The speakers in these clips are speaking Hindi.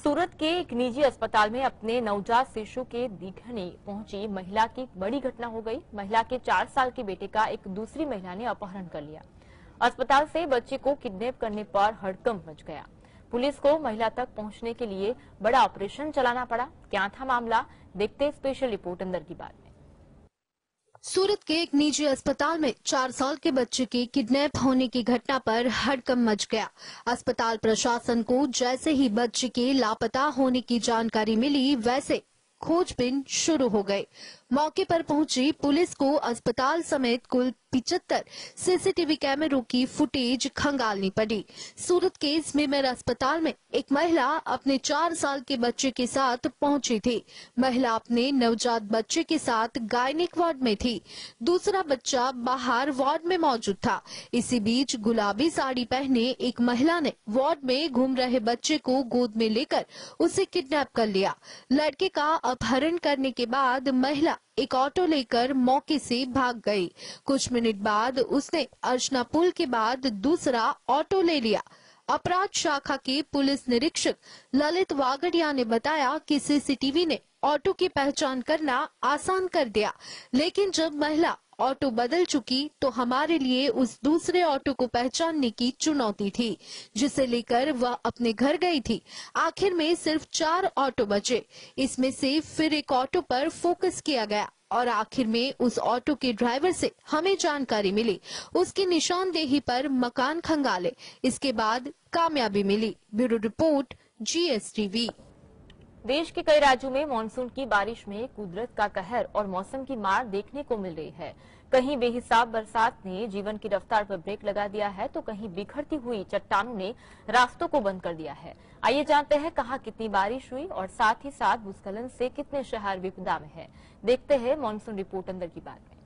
सूरत के एक निजी अस्पताल में अपने नवजात शिशु के देखने पहुंची महिला की बड़ी घटना हो गई। महिला के 4 साल के बेटे का एक दूसरी महिला ने अपहरण कर लिया। अस्पताल से बच्चे को किडनैप करने पर हड़कंप मच गया। पुलिस को महिला तक पहुंचने के लिए बड़ा ऑपरेशन चलाना पड़ा। क्या था मामला, देखते स्पेशल रिपोर्ट अंदर की बात में। सूरत के एक निजी अस्पताल में 4 साल के बच्चे के किडनैप होने की घटना पर हड़कंप मच गया। अस्पताल प्रशासन को जैसे ही बच्चे के लापता होने की जानकारी मिली, वैसे खोजबीन शुरू हो गई। मौके पर पहुंची पुलिस को अस्पताल समेत कुल 75 सीसीटीवी कैमरों की फुटेज खंगालनी पड़ी। सूरत के स्मिमेर अस्पताल में एक महिला अपने 4 साल के बच्चे के साथ पहुंची थी। महिला अपने नवजात बच्चे के साथ गायनिक वार्ड में थी। दूसरा बच्चा बाहर वार्ड में मौजूद था। इसी बीच गुलाबी साड़ी पहने एक महिला ने वार्ड में घूम रहे बच्चे को गोद में लेकर उसे किडनैप कर लिया। लड़के का अपहरण करने के बाद महिला एक ऑटो लेकर मौके से भाग गई। कुछ मिनट बाद उसने अर्चना पुल के बाद दूसरा ऑटो ले लिया। अपराध शाखा के पुलिस निरीक्षक ललित वागड़िया ने बताया कि सीसीटीवी ने ऑटो की पहचान करना आसान कर दिया, लेकिन जब महिला ऑटो बदल चुकी तो हमारे लिए उस दूसरे ऑटो को पहचानने की चुनौती थी, जिसे लेकर वह अपने घर गई थी। आखिर में सिर्फ 4 ऑटो बचे। इसमें से फिर एक ऑटो पर फोकस किया गया और आखिर में उस ऑटो के ड्राइवर से हमें जानकारी मिली। उसकी निशानदेही पर मकान खंगाले। इसके बाद कामयाबी मिली। Bureau report, GSTV। देश के कई राज्यों में मानसून की बारिश में कुदरत का कहर और मौसम की मार देखने को मिल रही है। कहीं बेहिसाब बरसात ने जीवन की रफ्तार पर ब्रेक लगा दिया है, तो कहीं बिखरती हुई चट्टानों ने रास्तों को बंद कर दिया है। आइए जानते हैं कहां कितनी बारिश हुई और साथ ही साथ भूस्खलन से कितने शहर विपदा में है। देखते हैं मानसून रिपोर्ट अंदर की बात में।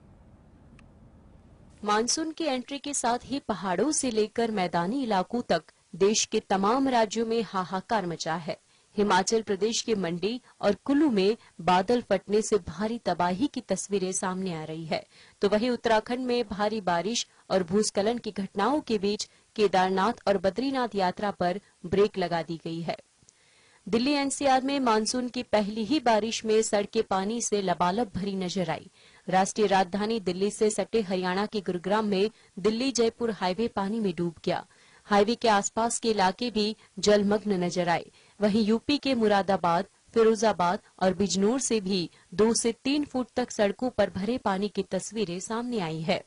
मानसून की एंट्री के साथ ही पहाड़ों से लेकर मैदानी इलाकों तक देश के तमाम राज्यों में हाहाकार मचा है। हिमाचल प्रदेश के मंडी और कुल्लू में बादल फटने से भारी तबाही की तस्वीरें सामने आ रही है, तो वहीं उत्तराखंड में भारी बारिश और भूस्खलन की घटनाओं के बीच केदारनाथ और बद्रीनाथ यात्रा पर ब्रेक लगा दी गई है। दिल्ली NCR में मानसून की पहली ही बारिश में सड़कें पानी से लबालब भरी नजर आई। राष्ट्रीय राजधानी दिल्ली से सटे हरियाणा के गुरुग्राम में दिल्ली जयपुर हाईवे पानी में डूब गया। हाईवे के आसपास के इलाके भी जलमग्न नजर आए। वहीं यूपी के मुरादाबाद, फिरोजाबाद और बिजनौर से भी 2 से 3 फुट तक सड़कों पर भरे पानी की तस्वीरें सामने आई है।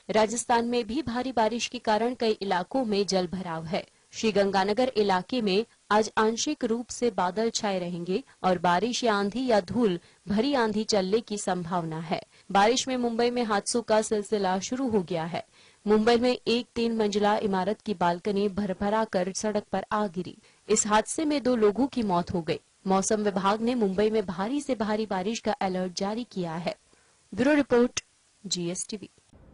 राजस्थान में भी भारी बारिश के कारण कई इलाकों में जल भराव है। श्रीगंगानगर इलाके में आज आंशिक रूप से बादल छाए रहेंगे और बारिश या आंधी या धूल भरी आंधी चलने की संभावना है। बारिश में मुंबई में हादसों का सिलसिला शुरू हो गया है। मुंबई में एक 3 मंजिला इमारत की बालकनी भरभरा कर सड़क पर आ गिरी। इस हादसे में 2 लोगों की मौत हो गई। मौसम विभाग ने मुंबई में भारी से भारी बारिश का अलर्ट जारी किया है। Bureau report, GSTV।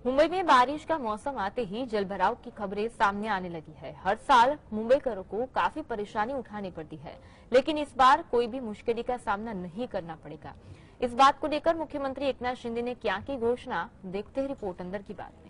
मुंबई में बारिश का मौसम आते ही जलभराव की खबरें सामने आने लगी है। हर साल मुंबईकरों को काफी परेशानी उठानी पड़ती है, लेकिन इस बार कोई भी मुश्किल का सामना नहीं करना पड़ेगा। इस बात को लेकर मुख्यमंत्री एकनाथ शिंदे ने क्या की घोषणा, देखते हैं रिपोर्ट अंदर की बात में।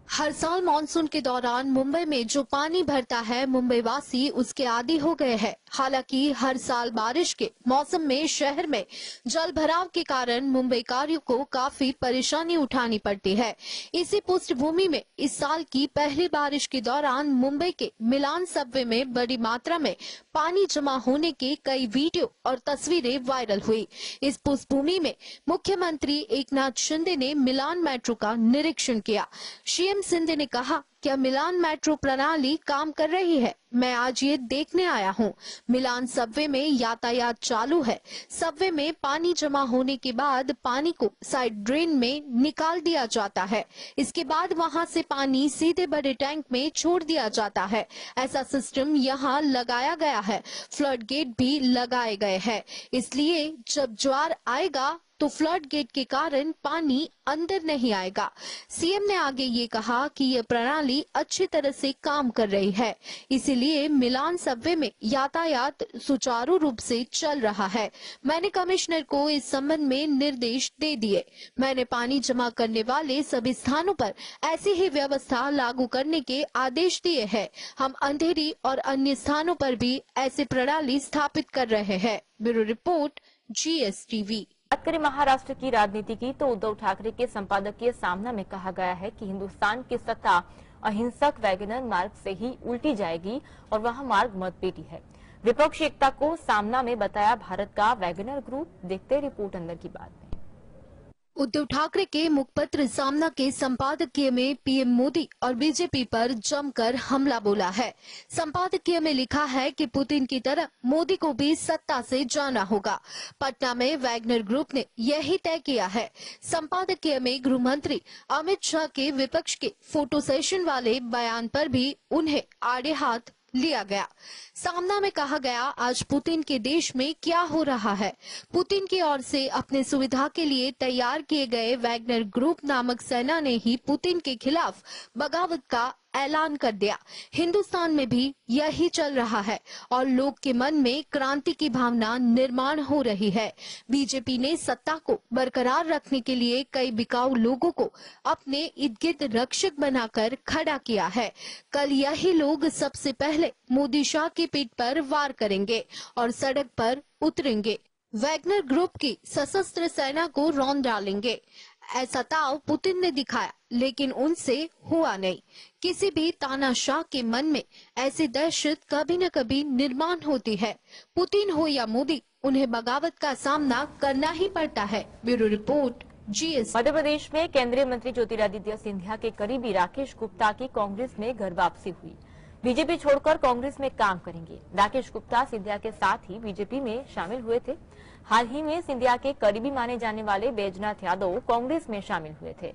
हर साल मानसून के दौरान मुंबई में जो पानी भरता है, मुंबई वासी उसके आदी हो गए हैं। हालांकि हर साल बारिश के मौसम में शहर में जल भराव के कारण मुंबईकारियों को काफी परेशानी उठानी पड़ती है। इसी पृष्ठभूमि में इस साल की पहली बारिश के दौरान मुंबई के मिलान सबवे में बड़ी मात्रा में पानी जमा होने के कई वीडियो और तस्वीरें वायरल हुई। इस पृष्ठभूमि में मुख्यमंत्री एकनाथ शिंदे ने मिलान मेट्रो का निरीक्षण किया। CM शिंदे ने कहा, क्या मिलान मेट्रो प्रणाली काम कर रही है? मैं आज ये देखने आया हूँ। मिलान सबवे में यातायात चालू है। सबवे में पानी जमा होने के बाद पानी को साइड ड्रेन में निकाल दिया जाता है। इसके बाद वहाँ से पानी सीधे बड़े टैंक में छोड़ दिया जाता है। ऐसा सिस्टम यहाँ लगाया गया है। फ्लड गेट भी लगाए गए हैं। इसलिए जब ज्वार आएगा तो फ्लड गेट के कारण पानी अंदर नहीं आएगा। सीएम ने आगे ये कहा कि ये प्रणाली अच्छी तरह से काम कर रही है, इसीलिए मिलान सबवे में यातायात सुचारू रूप से चल रहा है। मैंने कमिश्नर को इस संबंध में निर्देश दे दिए। मैंने पानी जमा करने वाले सभी स्थानों पर ऐसी ही व्यवस्था लागू करने के आदेश दिए हैं। हम अंधेरी और अन्य स्थानों पर भी ऐसी प्रणाली स्थापित कर रहे हैं। Bureau report, GSTV। बात करें महाराष्ट्र की राजनीति की तो उद्धव ठाकरे के संपादकीय सामना में कहा गया है कि हिंदुस्तान की सत्ता अहिंसक वैगनर मार्ग से ही उल्टी जाएगी और वह मार्ग मतभेदी है। विपक्षी एकता को सामना में बताया भारत का वैगनर ग्रुप। देखते रिपोर्ट अंदर की बात में। उद्धव ठाकरे के मुखपत्र सामना के संपादकीय में पीएम मोदी और बीजेपी पर जमकर हमला बोला है। संपादकीय में लिखा है कि पुतिन की तरह मोदी को भी सत्ता से जाना होगा। पटना में वैगनर ग्रुप ने यही तय किया है। संपादकीय में गृह मंत्री अमित शाह के विपक्ष के फोटो सेशन वाले बयान पर भी उन्हें आड़े हाथ लिया गया। सामना में कहा गया, आज पुतिन के देश में क्या हो रहा है। पुतिन की ओर से अपने सुविधा के लिए तैयार किए गए वैगनर ग्रुप नामक सेना ने ही पुतिन के खिलाफ बगावत का ऐलान कर दिया। हिंदुस्तान में भी यही चल रहा है और लोग के मन में क्रांति की भावना निर्माण हो रही है। बीजेपी ने सत्ता को बरकरार रखने के लिए कई बिकाऊ लोगों को अपने इर्द गिर्द रक्षक बनाकर खड़ा किया है। कल यही लोग सबसे पहले मोदी शाह की पीठ पर वार करेंगे और सड़क पर उतरेंगे। वैगनर ग्रुप की सशस्त्र सेना को रौंद डालेंगे। ऐसा ताव पुतिन ने दिखाया, लेकिन उनसे हुआ नहीं। किसी भी तानाशाह के मन में ऐसी दहशत कभी न कभी निर्माण होती है। पुतिन हो या मोदी, उन्हें बगावत का सामना करना ही पड़ता है। Bureau report, GS। Madhya Pradesh में केंद्रीय मंत्री ज्योतिरादित्य सिंधिया के करीबी राकेश गुप्ता की कांग्रेस में घर वापसी हुई। बीजेपी छोड़कर कांग्रेस में काम करेंगे। राकेश गुप्ता सिंधिया के साथ ही बीजेपी में शामिल हुए थे। हाल ही में सिंधिया के करीबी माने जाने वाले बैजनाथ यादव कांग्रेस में शामिल हुए थे।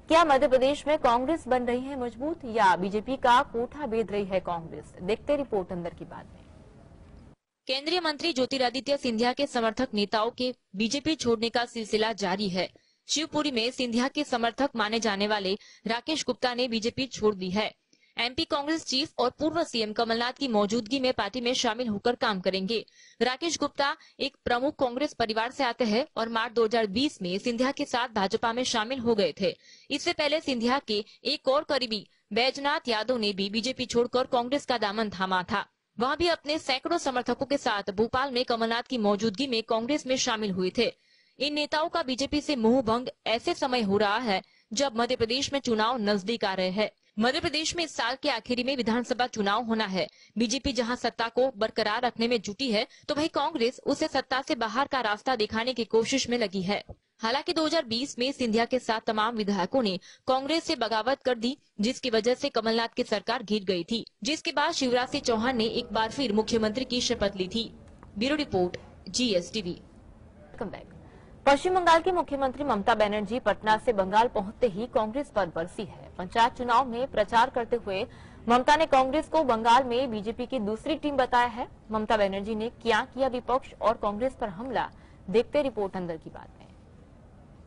क्या मध्य प्रदेश में कांग्रेस बन रही है मजबूत या बीजेपी का कोठा बेध रही है कांग्रेस? देखते रिपोर्ट अंदर की बात में। केंद्रीय मंत्री ज्योतिरादित्य सिंधिया के समर्थक नेताओं के बीजेपी छोड़ने का सिलसिला जारी है। शिवपुरी में सिंधिया के समर्थक माने जाने वाले राकेश गुप्ता ने बीजेपी छोड़ दी है। एमपी कांग्रेस चीफ और पूर्व सीएम कमलनाथ की मौजूदगी में पार्टी में शामिल होकर काम करेंगे। राकेश गुप्ता एक प्रमुख कांग्रेस परिवार से आते हैं और मार्च 2020 में सिंधिया के साथ भाजपा में शामिल हो गए थे। इससे पहले सिंधिया के एक और करीबी बैजनाथ यादव ने भी बीजेपी छोड़कर कांग्रेस का दामन थामा था। वह भी अपने सैकड़ों समर्थकों के साथ भोपाल में कमलनाथ की मौजूदगी में कांग्रेस में शामिल हुए थे। इन नेताओं का बीजेपी से मोह भंग ऐसे समय हो रहा है जब मध्य प्रदेश में चुनाव नजदीक आ रहे हैं। मध्य प्रदेश में इस साल के आखिरी में विधानसभा चुनाव होना है। बीजेपी जहां सत्ता को बरकरार रखने में जुटी है, तो वही कांग्रेस उसे सत्ता से बाहर का रास्ता दिखाने की कोशिश में लगी है। हालांकि 2020 में सिंधिया के साथ तमाम विधायकों ने कांग्रेस से बगावत कर दी, जिसकी वजह से कमलनाथ की सरकार गिर गई थी, जिसके बाद शिवराज सिंह चौहान ने एक बार फिर मुख्यमंत्री की शपथ ली थी। Bureau report, GSTV। पश्चिम बंगाल की मुख्यमंत्री ममता बनर्जी पटना से बंगाल पहुंचते ही कांग्रेस पर बरसी है। पंचायत चुनाव में प्रचार करते हुए ममता ने कांग्रेस को बंगाल में बीजेपी की दूसरी टीम बताया है। ममता बनर्जी ने क्या किया विपक्ष और कांग्रेस पर हमला? देखते रिपोर्ट अंदर की बात में।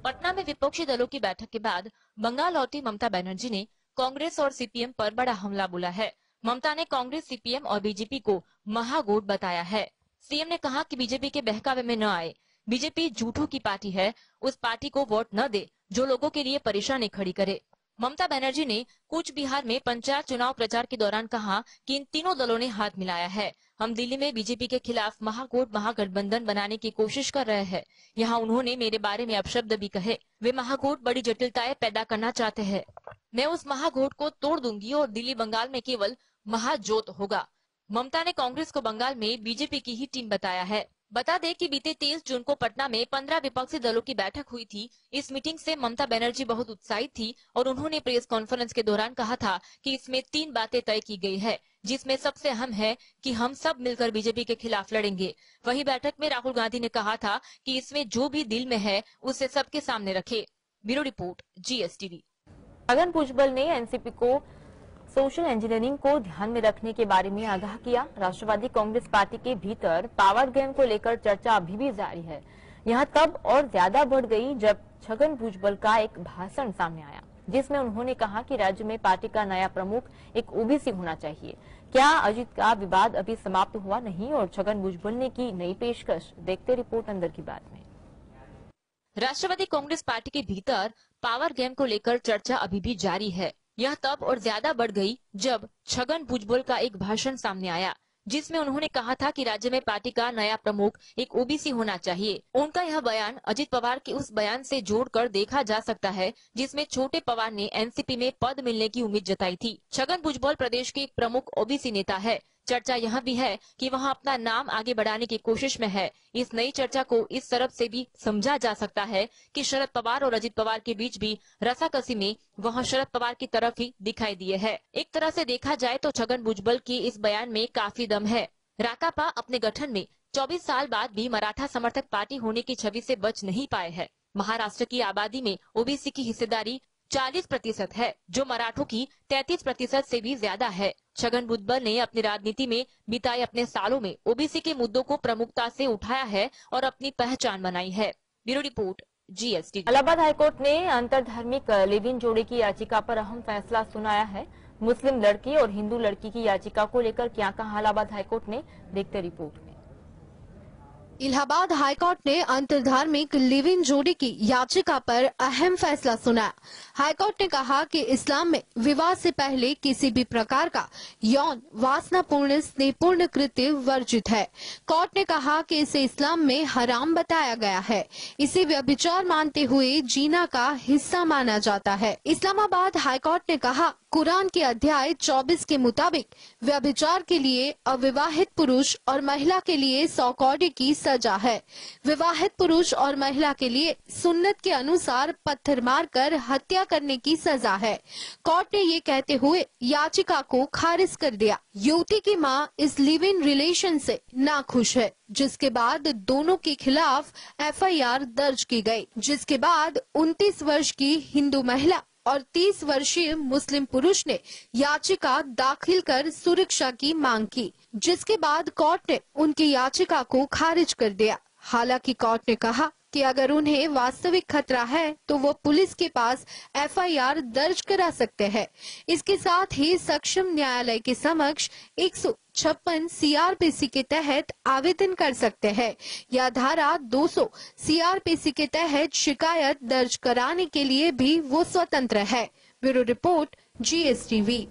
पटना में विपक्षी दलों की बैठक के बाद बंगाल लौटी ममता बनर्जी ने कांग्रेस और सीपीएम पर बड़ा हमला बोला है। ममता ने कांग्रेस, सीपीएम और बीजेपी को महागोट बताया है। सीएम ने कहा कि बीजेपी के बहकावे में न आए। बीजेपी झूठों की पार्टी है, उस पार्टी को वोट न दे जो लोगों के लिए परेशानी खड़ी करे। ममता बनर्जी ने कूच बिहार में पंचायत चुनाव प्रचार के दौरान कहा कि इन तीनों दलों ने हाथ मिलाया है। हम दिल्ली में बीजेपी के खिलाफ महागोट महागठबंधन बनाने की कोशिश कर रहे हैं। यहाँ उन्होंने मेरे बारे में अपशब्द भी कहे। वे महागोट बड़ी जटिलताएं पैदा करना चाहते हैं। मैं उस महागोट को तोड़ दूंगी और दिल्ली बंगाल में केवल महाजोत होगा। ममता ने कांग्रेस को बंगाल में बीजेपी की ही टीम बताया है। बता दें कि बीते 23 जून को पटना में 15 विपक्षी दलों की बैठक हुई थी। इस मीटिंग से ममता बनर्जी बहुत उत्साहित थी और उन्होंने प्रेस कॉन्फ्रेंस के दौरान कहा था कि इसमें 3 बातें तय की गई है, जिसमें सबसे अहम है कि हम सब मिलकर बीजेपी के खिलाफ लड़ेंगे। वही बैठक में राहुल गांधी ने कहा था कि इसमें जो भी दिल में है उसे सबके सामने रखे। Bureau report, GSTV। Chhagan Bhujbal ने एनसीपी को सोशल इंजीनियरिंग को ध्यान में रखने के बारे में आगाह किया। राष्ट्रवादी कांग्रेस पार्टी के भीतर पावर गेम को लेकर चर्चा अभी भी जारी है। यह तब और ज्यादा बढ़ गई जब छगन भुजबल का एक भाषण सामने आया, जिसमें उन्होंने कहा कि राज्य में पार्टी का नया प्रमुख एक ओबीसी होना चाहिए। क्या अजित का विवाद अभी समाप्त हुआ नहीं और छगन भुजबल ने की नई पेशकश? देखते रिपोर्ट अंदर की बात में। राष्ट्रवादी कांग्रेस पार्टी के भीतर पावर गेम को लेकर चर्चा अभी भी जारी है। यह तब और ज्यादा बढ़ गई जब छगन भुजबल का एक भाषण सामने आया, जिसमें उन्होंने कहा था कि राज्य में पार्टी का नया प्रमुख एक ओबीसी होना चाहिए। उनका यह बयान अजित पवार के उस बयान से जोड़कर देखा जा सकता है, जिसमें छोटे पवार ने एनसीपी में पद मिलने की उम्मीद जताई थी। छगन भुजबल प्रदेश के एक प्रमुख ओबीसी नेता है। चर्चा यह भी है कि वहां अपना नाम आगे बढ़ाने की कोशिश में है। इस नई चर्चा को इस तरफ से भी समझा जा सकता है कि शरद पवार और अजित पवार के बीच भी रसाकसी में वहां शरद पवार की तरफ ही दिखाई दिए है। एक तरह से देखा जाए तो छगन भुजबल की इस बयान में काफी दम है। राकापा अपने गठन में 24 साल बाद भी मराठा समर्थक पार्टी होने की छवि से बच नहीं पाए है। महाराष्ट्र की आबादी में ओबीसी की हिस्सेदारी 40% है, जो मराठों की 33% से भी ज्यादा है। छगन भुजबल ने अपनी राजनीति में बिताए अपने सालों में ओबीसी के मुद्दों को प्रमुखता से उठाया है और अपनी पहचान बनाई है। Bureau report, GST। Allahabad high court ने अंतरधार्मिक लिव इन जोड़े की याचिका पर अहम फैसला सुनाया है। मुस्लिम लड़की और हिंदू लड़की की याचिका को लेकर क्या कहा इलाहाबाद हाईकोर्ट ने? देखते रिपोर्ट में। इलाहाबाद हाईकोर्ट ने अंतरधार्मिक लिव इन जोड़ी की याचिका पर अहम फैसला सुनाया। हाईकोर्ट ने कहा कि इस्लाम में विवाह से पहले किसी भी प्रकार का यौन वासनापूर्ण स्नेहपूर्ण कृत्य वर्जित है। कोर्ट ने कहा कि इसे इस्लाम में हराम बताया गया है। इसे व्यभिचार मानते हुए जीना का हिस्सा माना जाता है। इस्लामाबाद हाईकोर्ट ने कहा, कुरान के अध्याय 24 के मुताबिक व्यभिचार के लिए अविवाहित पुरुष और महिला के लिए 100 कौड़ी की सजा है। विवाहित पुरुष और महिला के लिए सुन्नत के अनुसार पत्थर मारकर हत्या करने की सजा है। कोर्ट ने ये कहते हुए याचिका को खारिज कर दिया। युवती की मां इस लिव इन रिलेशन से नाखुश है, जिसके बाद दोनों के खिलाफ FIR दर्ज की गई, जिसके बाद 29 वर्ष की हिंदू महिला और 30 वर्षीय मुस्लिम पुरुष ने याचिका दाखिल कर सुरक्षा की मांग की, जिसके बाद कोर्ट ने उनकी याचिका को खारिज कर दिया। हालांकि कोर्ट ने कहा कि अगर उन्हें वास्तविक खतरा है तो वो पुलिस के पास FIR दर्ज करा सकते हैं। इसके साथ ही सक्षम न्यायालय के समक्ष 156 CRPC के तहत आवेदन कर सकते हैं या धारा 200 CRPC के तहत शिकायत दर्ज कराने के लिए भी वो स्वतंत्र है। Bureau report, GSTV।